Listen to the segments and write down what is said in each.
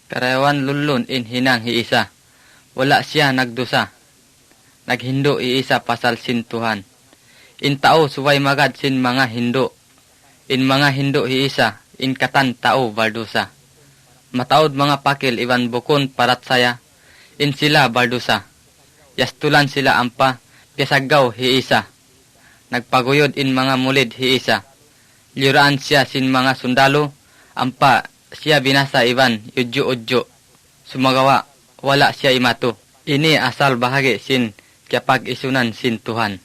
Karayawan lulun in hinang hiisa. Wala siya nagdusa. Naghindo iisa pasal sin Tuhan. In tao suway magad sin mga hindo. In mga hindo hiisa, in katan tao baldusa. Mataod mga pakil iwan bukon parat saya. In sila baldusa. Yastulan sila ampa, piasagaw hiisa. Nagpaguyod in mga mulid hiisa. Liuraan siya sin mga sundalo, ampa siya binasa iwan udyo-udyo. Sumagawa, wala siya imato. Ini asal bahagi sin kapag isunan sin Tuhan.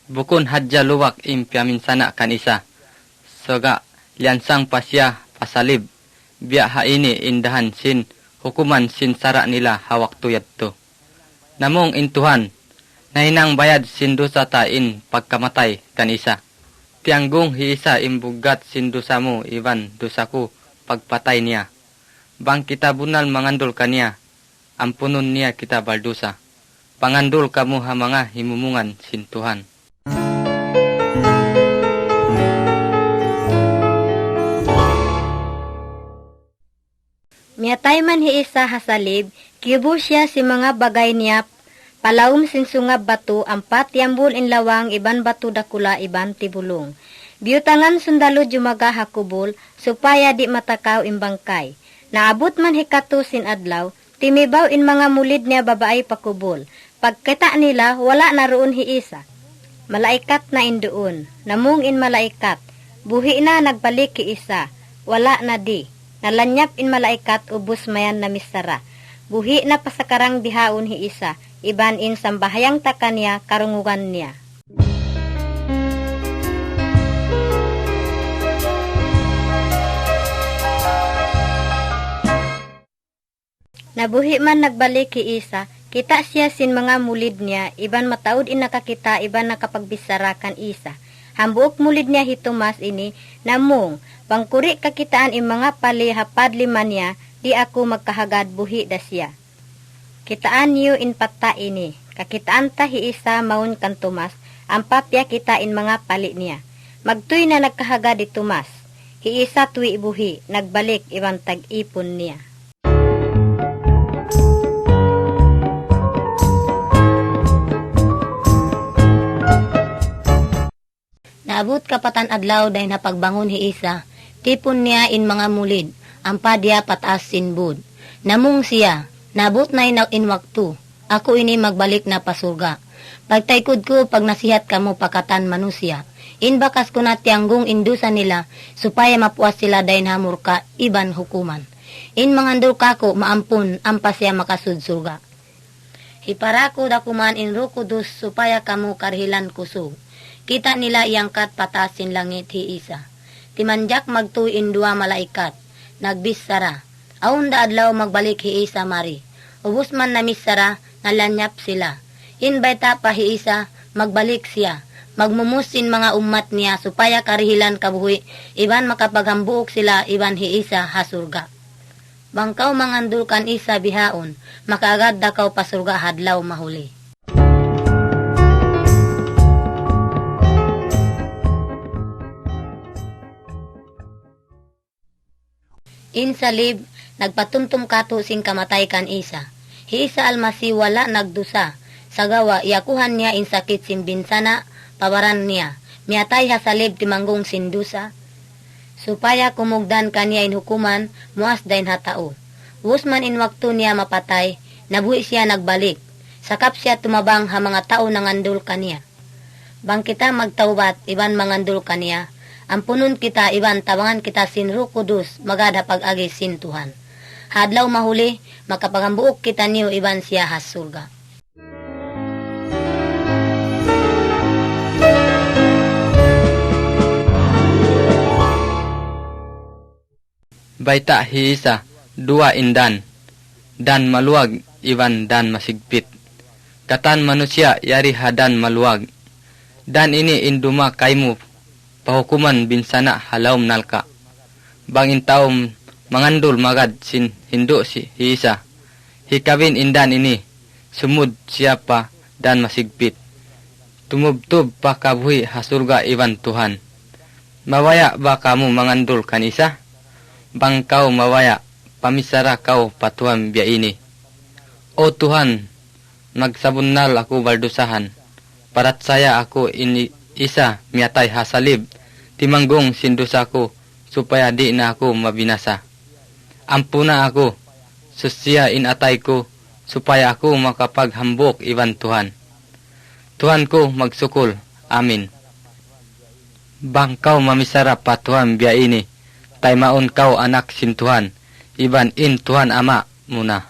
Bukon hadya luwak impiaminsana kan isa. Soga liansang pasya pasalib. Biya haini indahan sin hukuman sin sara nila hawak tuyad to. Namong intuhan, nahinang bayad sin dosa ta in pagkamatay kan isa. Tianggong hiisa imbugat sin dosa mo iban dosaku pagpatay niya. Bang kita bunal mangandol kaniya, ampunon niya kita baldusa. Pangandol kamu ha mga himumungan sin Tuhan. Miyatay man hiisa hasalib, kibo siya si mga bagay niya, palawom sin sungab batu, ampat yambul in lawang, iban batu dakula, iban tibulong. Biyutangan sundalo jumaga hakubol, supaya di matakaw imbangkay. Naabot man hikato sin adlaw, timibaw in mga mulid niya babaay pakubol. Pagkita nila, wala na roon hiisa. Malaikat na indoon, namung in malaikat, buhi na nagbalik hiisa, wala na di. Nalanyap in malaikat ubos mayan na misara. Buhi na pasakarang bihaon hiisa, iban in sambahayang takanya karungugan niya. Nabuhi man nagbalik hiisa, kita siya sin mga mulid niya, iban mataod in nakakita, iban nakapagbisarakan isa. Hambuok mulid niya hitumas ini, namong, pangkuri kakitaan in mga palihapad liman niya, di ako magkahagad buhi da siya. Kitaan niyo in pata ini, kakitaan ta hiisa maun kan Tomas, ang papya kita in mga pali niya. Magtuy na nagkahagad di Tomas, hiisa tuwi buhi, nagbalik ibang tag-ipon niya. Naabot kapatan adlaw dahil napagbangon hiisa, tipon niya in mga mulid, ang padya patas sinbud. Namung siya, nabot na in waktu, ako ini magbalik na pasurga. Pagtaykod ko pag nasihat kamo pakatan manusya, in bakas ko na tianggong indusa nila, supaya mapuas sila dahil hamurka iban hukuman. In mangandol kako maampun ang pasya makasudsurga. Hiparako dakuman in rukudus supaya kamo karhilan kusog. Kita nila iangkat patasin langit hiisa. Timanjak magtuin dua malaikat. Nagbisara. Aun da adlaw magbalik hiisa mari. Ubus man na misara, nalanyap sila. Inbayta pa hiisa, magbalik siya. Magmumusin mga umat niya supaya karihilan kabuhi. Iban makapaghambuok sila, iban hiisa hasurga. Bangkaw mangandul kan isa bihaon, makaagad dakaw pasurga hadlaw mahuli. In salib, nagpatumtum kato sing kamatay kan isa. Hiisa almasi wala nagdusa. Sagawa, iakuhan niya in sakit simbinsana, pawaran niya. Miatay hasalib timanggong sindusa. Supaya kumugdan kaniya in hukuman, muas dahin hatao. Wusman in waktu niya mapatay, nabuhi siya nagbalik. Sakap siya tumabang ha mga tao nangandul kaniya. Bang kita magtaubat, iban mangandul kaniya. Ampunon kita iban tawangan kita sin Rukudus magada pag-agi sin Tuhan. Hadlaw mahuli, makapagambuok kita niyo iban siya hasurga. Baita hiisa, dua indan. Dan maluwag, iban dan masigpit. Katan manusia, yari hadan maluwag. Dan ini induma kaimu, pahukuman binsana halawm nalka. Bangin taom mangandul magad sin hindo si hiisa. Hikawin indan ini, sumud siapa dan masigpit. Tumubtub pa kabuhi hasurga iban Tuhan. Mawaya ba kamu mangandol kan isa? Bang kau mawaya, pamisara kau patuhan biyaini. O Tuhan, magsabunnal ako baldusahan. Parat saya ako isa miyatay hasalib. Timanggong sindusa ko, supaya di na ako mabinasa. Ampuna ako, susya inatay ko, supaya ako makapaghambok iban Tuhan. Tuhan ko magsukol. Amin. Bang kau mamisara patuhan biya ini, tay maon kau anak sin Tuhan, iban in Tuhan ama muna.